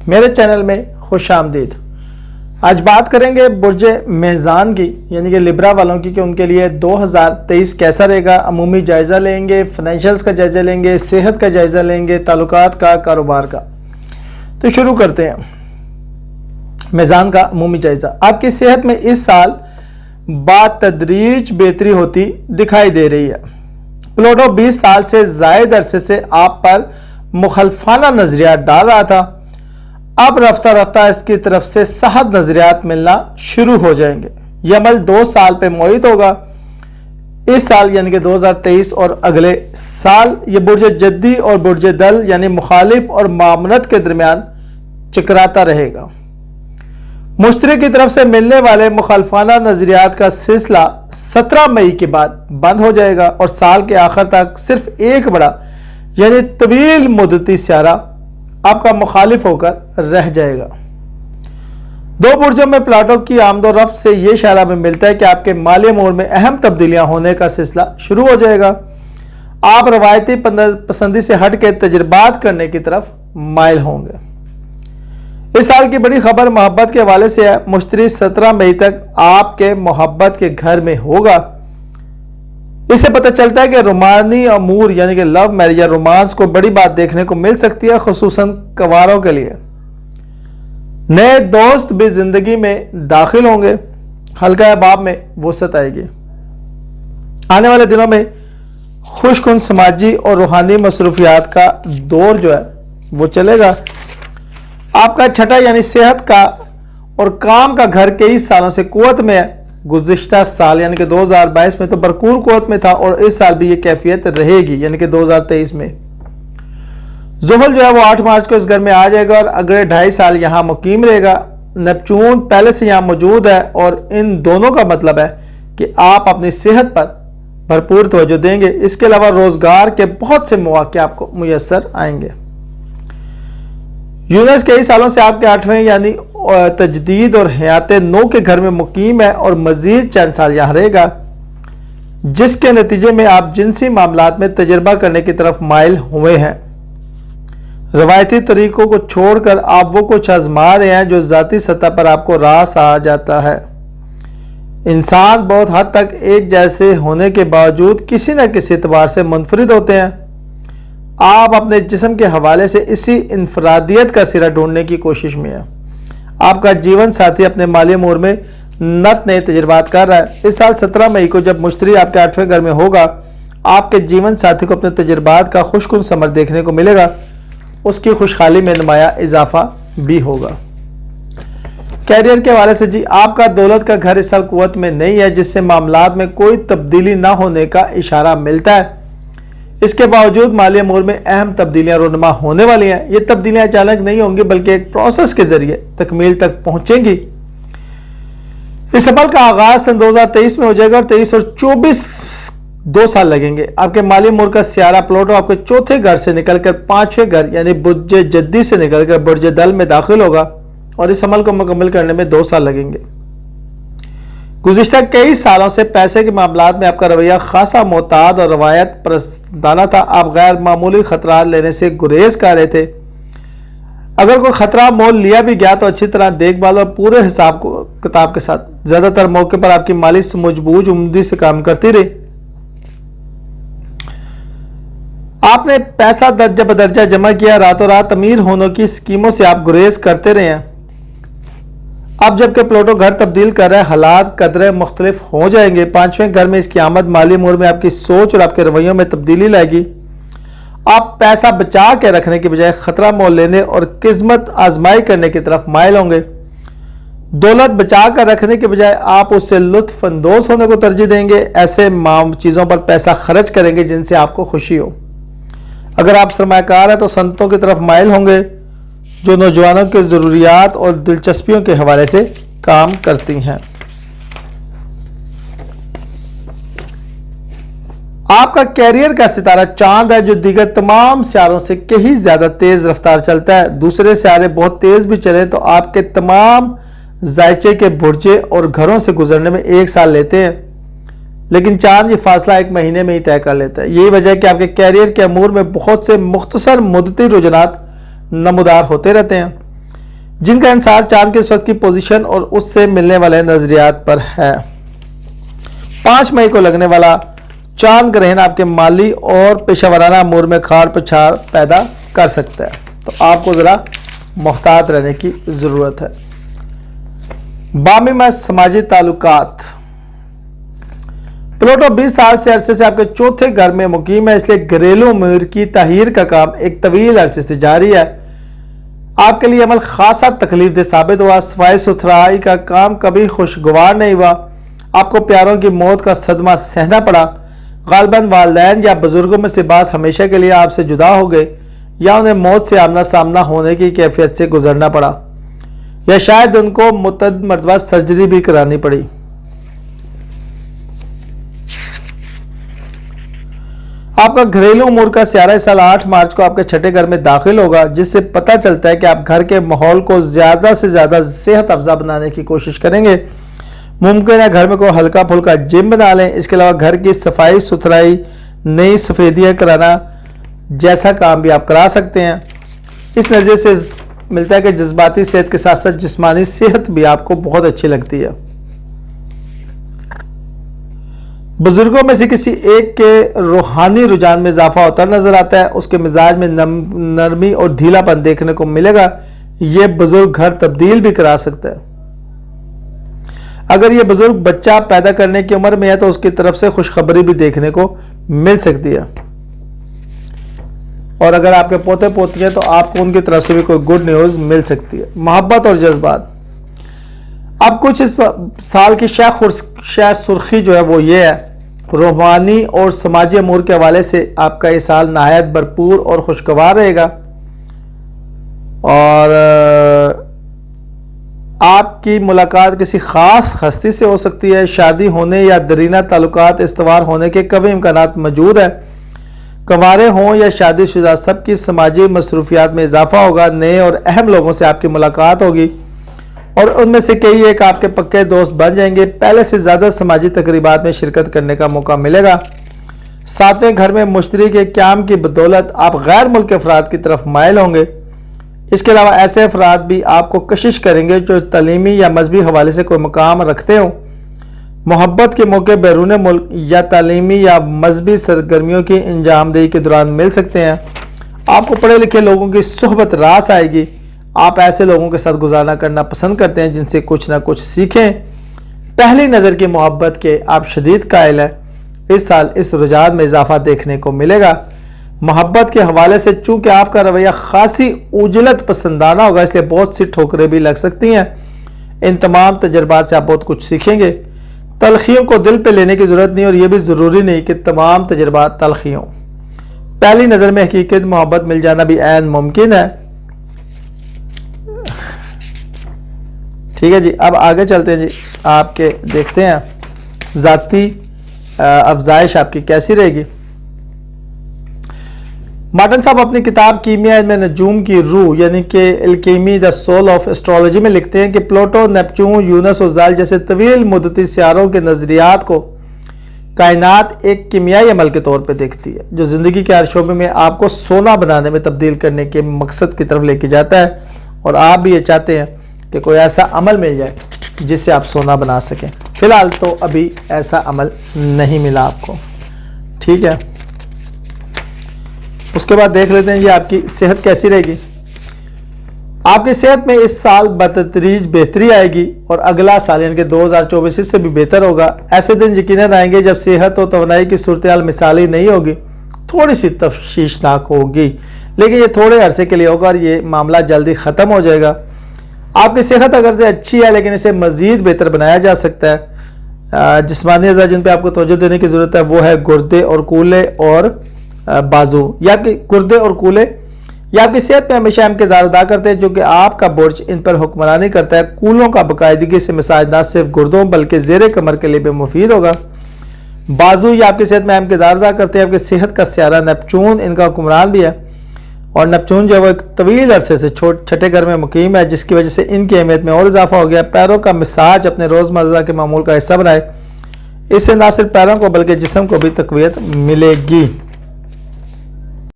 میرے چینل میں خوش آمدید۔ آج بات کریں گے برج میزان کی، یعنی کہ لبرا والوں کی، کہ ان کے لیے 2023 کیسا رہے گا۔ عمومی جائزہ لیں گے، فائنینشلز کا جائزہ لیں گے، صحت کا جائزہ لیں گے، تعلقات کا، کاروبار کا۔ تو شروع کرتے ہیں میزان کا عمومی جائزہ۔ آپ کی صحت میں اس سال بتدریج بہتری ہوتی دکھائی دے رہی ہے۔ پلوٹو 20 سال سے زائد عرصے سے آپ پر مخالفانہ نظریات ڈال رہا تھا، اب رفتہ رفتہ اس کی طرف سے صحت نظریات ملنا شروع ہو جائیں گے۔ یہ عمل 2 سال پہ محیط ہوگا۔ اس سال یعنی کہ 2023 اور اگلے سال یہ برج جدی اور برج دل یعنی مخالف اور معاونت کے درمیان چکراتا رہے گا۔ مشتری کی طرف سے ملنے والے مخالفانہ نظریات کا سلسلہ 17 مئی کے بعد بند ہو جائے گا اور سال کے آخر تک صرف ایک بڑا یعنی طویل مدتی سیارہ آپ کا مخالف ہو کر رہ جائے گا۔ 2 برجوں میں پلاٹوں کی آمد و رفت سے یہ اشارہ بھی ملتا ہے کہ آپ کے مالی امور میں اہم تبدیلیاں ہونے کا سلسلہ شروع ہو جائے گا۔ آپ روایتی پسندی سے ہٹ کے تجربات کرنے کی طرف مائل ہوں گے۔ اس سال کی بڑی خبر محبت کے حوالے سے ہے۔ مشتری 17 مئی تک آپ کے محبت کے گھر میں ہوگا۔ اس سے پتہ چلتا ہے کہ رومانی امور یعنی کہ لو میرج یا رومانس کو بڑی بات دیکھنے کو مل سکتی ہے، خصوصاً کنواروں کے لیے۔ نئے دوست بھی زندگی میں داخل ہوں گے، حلقہ احباب میں وسعت آئے گی۔ آنے والے دنوں میں خوش کن سماجی اور روحانی مصروفیات کا دور جو ہے وہ چلے گا۔ آپ کا چھٹا یعنی صحت کا اور کام کا گھر کئی سالوں سے قوت میں ہے۔ گزشتہ سال یعنی کہ 2022 میں تو بھرپور قوت میں تھا اور اس سال بھی یہ کیفیت رہے گی یعنی کہ 2023 میں۔ زحل جو ہے وہ 8 مارچ کو اس گھر میں آ جائے گا اور اگلے 2.5 سال یہاں مقیم رہے گا۔ نیپچون پہلے سے یہاں موجود ہے اور ان دونوں کا مطلب ہے کہ آپ اپنی صحت پر بھرپور توجہ دیں گے۔ اس کے علاوہ روزگار کے بہت سے مواقع آپ کو میسر آئیں گے۔ یونس کئی سالوں سے آپ کے 8ویں یعنی تجدید اور حیات نو کے گھر میں مقیم ہے اور مزید چند سال یہاں رہے گا، جس کے نتیجے میں آپ جنسی معاملات میں تجربہ کرنے کی طرف مائل ہوئے ہیں۔ روایتی طریقوں کو چھوڑ کر آپ وہ کچھ آزما رہے ہیں جو ذاتی سطح پر آپ کو راس آ جاتا ہے۔ انسان بہت حد تک ایک جیسے ہونے کے باوجود کسی نہ کسی اعتبار سے منفرد ہوتے ہیں۔ آپ اپنے جسم کے حوالے سے اسی انفرادیت کا سرا ڈھونڈنے کی کوشش میں ہیں۔ آپ کا جیون ساتھی اپنے مالی امور میں نئے تجربات کر رہا ہے۔ اس سال 17 مئی کو جب مشتری آپ کے 8ویں گھر میں ہوگا، آپ کے جیون ساتھی کو اپنے تجربات کا خوش کن ثمر دیکھنے کو ملے گا، اس کی خوشحالی میں نمایاں اضافہ بھی ہوگا۔ کیریئر کے حوالے سے آپ کا دولت کا گھر اس سال قوت میں نہیں ہے، جس سے معاملات میں کوئی تبدیلی نہ ہونے کا اشارہ ملتا ہے۔ اس کے باوجود مالی امور میں اہم تبدیلیاں رونما ہونے والی ہیں۔ یہ تبدیلیاں اچانک نہیں ہوں گی بلکہ ایک پروسیس کے ذریعے تکمیل تک پہنچیں گی۔ اس عمل کا آغاز سن 2023 میں ہو جائے گا اور 23 اور 24 2 سال لگیں گے۔ آپ کے مالی امور کا سیارہ پلوٹو آپ کے 4تھے گھر سے نکل کر 5ویں گھر یعنی برج جدی سے نکل کر برج دل میں داخل ہوگا اور اس عمل کو مکمل کرنے میں 2 سال لگیں گے۔ گزشتہ کئی سالوں سے پیسے کے معاملات میں آپ کا رویہ خاصا معتاد اور روایت پرستانہ تھا۔ آپ غیر معمولی خطرات لینے سے گریز کر رہے تھے۔ اگر کوئی خطرہ مول لیا بھی گیا تو اچھی طرح دیکھ بھال اور پورے حساب کتاب کے ساتھ۔ زیادہ تر موقع پر آپ کی مالی سمجھ بوجھ عمدی سے کام کرتی رہی۔ آپ نے پیسہ درجہ بدرجہ جمع کیا، راتوں رات امیر ہونے کی اسکیموں سے آپ گریز کرتے رہے ہیں۔ اب جبکہ پلوٹو گھر تبدیل کر رہے ہیں، حالات قدرے مختلف ہو جائیں گے۔ 5ویں گھر میں اس کی آمد مالی امور میں آپ کی سوچ اور آپ کے رویوں میں تبدیلی لائے گی۔ آپ پیسہ بچا کے رکھنے کے بجائے خطرہ مول لینے اور قسمت آزمائی کرنے کی طرف مائل ہوں گے۔ دولت بچا کر رکھنے کے بجائے آپ اس سے لطف اندوز ہونے کو ترجیح دیں گے۔ ایسے چیزوں پر پیسہ خرچ کریں گے جن سے آپ کو خوشی ہو۔ اگر آپ سرمایہ کار ہیں تو صنعتوں کی طرف مائل ہوں گے جو نوجوانوں کے ضروریات اور دلچسپیوں کے حوالے سے کام کرتی ہیں۔ آپ کا کیریئر کا ستارہ چاند ہے جو دیگر تمام سیاروں سے کہیں زیادہ تیز رفتار چلتا ہے۔ دوسرے سیارے بہت تیز بھی چلیں تو آپ کے تمام ذائچے کے برجے اور گھروں سے گزرنے میں 1 سال لیتے ہیں، لیکن چاند یہ فاصلہ 1 مہینے میں ہی طے کر لیتا ہے۔ یہی وجہ ہے کہ آپ کے کیریئر کے امور میں بہت سے مختصر مدتی رجحانات نمودار ہوتے رہتے ہیں۔ جن کا انحصار چاند کے اس وقت کی پوزیشن اور اس سے ملنے والے نظریات پر ہے۔ 5 مئی کو لگنے والا چاند گرہن آپ کے مالی اور پیشہ ورانہ امور میں کھاڑ پچھاڑ پیدا کر سکتا ہے، تو آپ کو ذرا محتاط رہنے کی ضرورت ہے۔ باہمی سماجی تعلقات، پلوٹو 20 سال سے عرصے سے آپ کے چوتھے گھر میں مقیم ہے، اس لیے گھریلو امور کی تحریر کا کام ایک طویل عرصے سے جاری ہے۔ آپ کے لیے عمل خاصا تکلیف دہ ثابت ہوا، صفائی ستھرائی کا کام کبھی خوشگوار نہیں ہوا، آپ کو پیاروں کی موت کا صدمہ سہنا پڑا، غالباً والدین یا بزرگوں میں سے بعض ہمیشہ کے لیے آپ سے جدا ہو گئے، یا انہیں موت سے آمنا سامنا ہونے کی کیفیت سے گزرنا پڑا، یا شاید ان کو متعدد مرتبہ سرجری بھی کرانی پڑی۔ آپ کا گھریلو امور کا سیارہ اس سال 8 مارچ کو آپ کے چھٹے گھر میں داخل ہوگا، جس سے پتہ چلتا ہے کہ آپ گھر کے ماحول کو زیادہ سے زیادہ صحت افزا بنانے کی کوشش کریں گے۔ ممکن ہے گھر میں کوئی ہلکا پھلکا جم بنا لیں۔ اس کے علاوہ گھر کی صفائی ستھرائی، نئی سفیدیاں کرانا جیسا کام بھی آپ کرا سکتے ہیں۔ اس نظریے سے ملتا ہے کہ جذباتی صحت کے ساتھ ساتھ جسمانی صحت بھی آپ کو بہت اچھی لگتی ہے۔ بزرگوں میں سے کسی ایک کے روحانی رجحان میں اضافہ ہوتا نظر آتا ہے، اس کے مزاج میں نرمی اور ڈھیلا پن دیکھنے کو ملے گا۔ یہ بزرگ گھر تبدیل بھی کرا سکتا ہے۔ اگر یہ بزرگ بچہ پیدا کرنے کی عمر میں ہے تو اس کی طرف سے خوشخبری بھی دیکھنے کو مل سکتی ہے، اور اگر آپ کے پوتے پوتی ہیں تو آپ کو ان کی طرف سے بھی کوئی گڈ نیوز مل سکتی ہے۔ محبت اور جذبات، اب کچھ اس سال کی شاہ سرخی جو ہے وہ یہ ہے، روحانی اور سماجی امور کے حوالے سے آپ کا یہ سال نہایت بھرپور اور خوشگوار رہے گا، اور آپ کی ملاقات کسی خاص ہستی سے ہو سکتی ہے۔ شادی ہونے یا درینہ تعلقات استوار ہونے کے قوی امکانات موجود ہیں۔ کنوارے ہوں یا شادی شدہ، سب کی سماجی مصروفیات میں اضافہ ہوگا۔ نئے اور اہم لوگوں سے آپ کی ملاقات ہوگی، اور ان میں سے کئی ایک آپ کے پکے دوست بن جائیں گے۔ پہلے سے زیادہ سماجی تقریبات میں شرکت کرنے کا موقع ملے گا۔ 7ویں گھر میں مشتری کے قیام کی بدولت آپ غیر ملک افراد کی طرف مائل ہوں گے۔ اس کے علاوہ ایسے افراد بھی آپ کو کشش کریں گے جو تعلیمی یا مذہبی حوالے سے کوئی مقام رکھتے ہوں۔ محبت کے موقع بیرون ملک یا تعلیمی یا مذہبی سرگرمیوں کی انجام دہی کے دوران مل سکتے ہیں۔ آپ کو پڑھے لکھے لوگوں کی صحبت راس آئے گی۔ آپ ایسے لوگوں کے ساتھ گزارنا کرنا پسند کرتے ہیں جن سے کچھ نہ کچھ سیکھیں۔ پہلی نظر کی محبت کے آپ شدید قائل ہیں۔ اس سال اس رجحان میں اضافہ دیکھنے کو ملے گا۔ محبت کے حوالے سے چونکہ آپ کا رویہ خاصی اجلت پسندانہ ہوگا، اس لیے بہت سی ٹھوکریں بھی لگ سکتی ہیں۔ ان تمام تجربات سے آپ بہت کچھ سیکھیں گے۔ تلخیوں کو دل پہ لینے کی ضرورت نہیں، اور یہ بھی ضروری نہیں کہ تمام تجربات تلخیوں۔ پہلی نظر میں حقیقت محبت مل جانا بھی عین ممکن ہے۔ ٹھیک ہے جی، اب آگے چلتے ہیں جی، آپ کے دیکھتے ہیں ذاتی افزائش آپ کی کیسی رہے گی۔ مارٹن صاحب اپنی کتاب کیمیا علم نجوم کی روح یعنی کہ الکیمی دا سول آف ایسٹرولوجی میں لکھتے ہیں کہ پلوٹو، نیپچون، یونس اور زحل جیسے طویل مدتی سیاروں کے نظریات کو کائنات ایک کیمیائی عمل کے طور پہ دیکھتی ہے، جو زندگی کے ہر شعبے میں آپ کو سونا بنانے میں تبدیل کرنے کے مقصد کی طرف لے کے جاتا ہے، اور آپ بھی یہ چاہتے ہیں کہ کوئی ایسا عمل مل جائے جس سے آپ سونا بنا سکیں۔ فی الحال تو ابھی ایسا عمل نہیں ملا آپ کو، ٹھیک ہے۔ اس کے بعد دیکھ لیتے ہیں جی آپ کی صحت کیسی رہے گی۔ آپ کی صحت میں اس سال بتدریج بہتری آئے گی، اور اگلا سال یعنی کہ 2024 سے بھی بہتر ہوگا۔ ایسے دن یقیناً آئیں گے جب صحت و توانائی کی صورتحال مثالی نہیں ہوگی، تھوڑی سی تشویشناک ہوگی، لیکن یہ تھوڑے عرصے کے لیے ہوگا اور یہ معاملہ جلدی ختم ہو جائے گا۔ آپ کی صحت اگر سے اچھی ہے لیکن اسے مزید بہتر بنایا جا سکتا ہے۔ جسمانی اعضاء جن پہ آپ کو توجہ دینے کی ضرورت ہے وہ ہے گردے اور کولے اور بازو۔ یا آپ کے گردے اور کولے یا آپ کی صحت میں ہمیشہ اہم کردار ادا کرتے ہیں، جو کہ آپ کا برج ان پر حکمرانی کرتا ہے۔ کولوں کا باقاعدگی سے مساج نہ صرف گردوں بلکہ زیر کمر کے لیے بھی مفید ہوگا۔ بازو یا آپ کی صحت میں اہم کردار ادا کرتے ہیں۔ آپ کی صحت کا سیارہ نیپچون ان کا حکمران بھی ہے، اور نیپچون جو ہے وہ ایک طویل عرصے سے چھٹے گھر میں مقیم ہے، جس کی وجہ سے ان کی اہمیت میں اور اضافہ ہو گیا۔ پیروں کا مساج اپنے روزمرہ کے معمول کا حصہ بنائے، اس سے نہ صرف پیروں کو بلکہ جسم کو بھی تقویت ملے گی۔